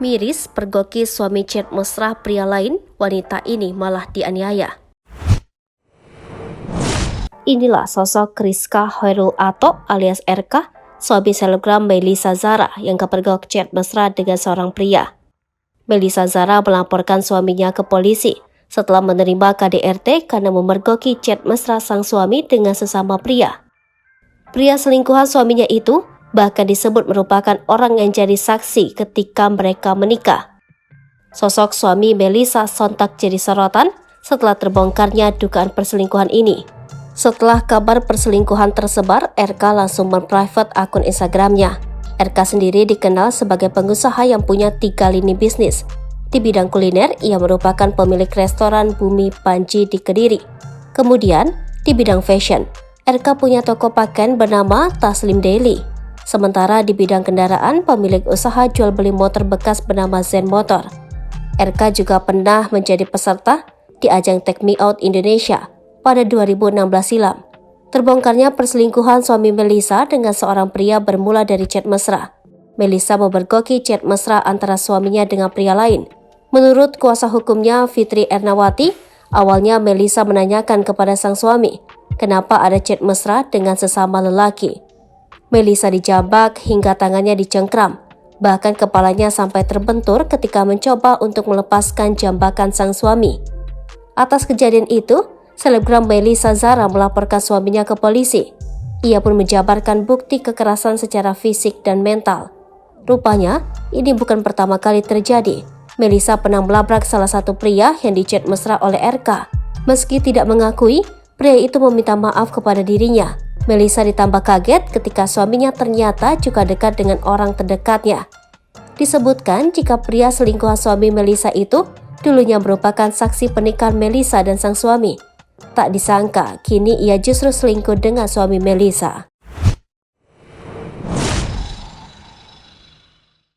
Miris pergoki suami chat mesra pria lain, wanita ini malah dianiaya. Inilah sosok Rizka Khairul Ato alias RK, suami selebgram Melissa Zara yang kepergok chat mesra dengan seorang pria. Melissa Zara melaporkan suaminya ke polisi setelah menerima KDRT karena memergoki chat mesra sang suami dengan sesama pria. Pria selingkuhan suaminya itu bahkan disebut merupakan orang yang jadi saksi ketika mereka menikah. Sosok suami Melissa sontak jadi sorotan setelah terbongkarnya dugaan perselingkuhan ini. Setelah kabar perselingkuhan tersebar, RK langsung memprivate akun Instagramnya. RK sendiri dikenal sebagai pengusaha yang punya 3 lini bisnis. Di bidang kuliner, ia merupakan pemilik restoran Bumi Panji di Kediri. Kemudian, di bidang fashion, RK punya toko pakaian bernama Taslim Daily. Sementara di bidang kendaraan, pemilik usaha jual beli motor bekas bernama Zen Motor. RK juga pernah menjadi peserta di ajang Take Me Out Indonesia pada 2016 silam. Terbongkarnya perselingkuhan suami Melissa dengan seorang pria bermula dari chat mesra. Melissa memergoki chat mesra antara suaminya dengan pria lain. Menurut kuasa hukumnya Fitri Ernawati, awalnya Melissa menanyakan kepada sang suami, kenapa ada chat mesra dengan sesama lelaki. Melissa dijambak hingga tangannya dicengkram, bahkan kepalanya sampai terbentur ketika mencoba untuk melepaskan jambakan sang suami. Atas kejadian itu, selebgram Melissa Zara melaporkan suaminya ke polisi. Ia pun menjabarkan bukti kekerasan secara fisik dan mental. Rupanya, ini bukan pertama kali terjadi. Melissa pernah melabrak salah satu pria yang dichat mesra oleh RK. Meski tidak mengakui, pria itu meminta maaf kepada dirinya. Melissa ditambah kaget ketika suaminya ternyata juga dekat dengan orang terdekatnya. Disebutkan jika pria selingkuhan suami Melissa itu dulunya merupakan saksi pernikahan Melissa dan sang suami. Tak disangka, kini ia justru selingkuh dengan suami Melissa.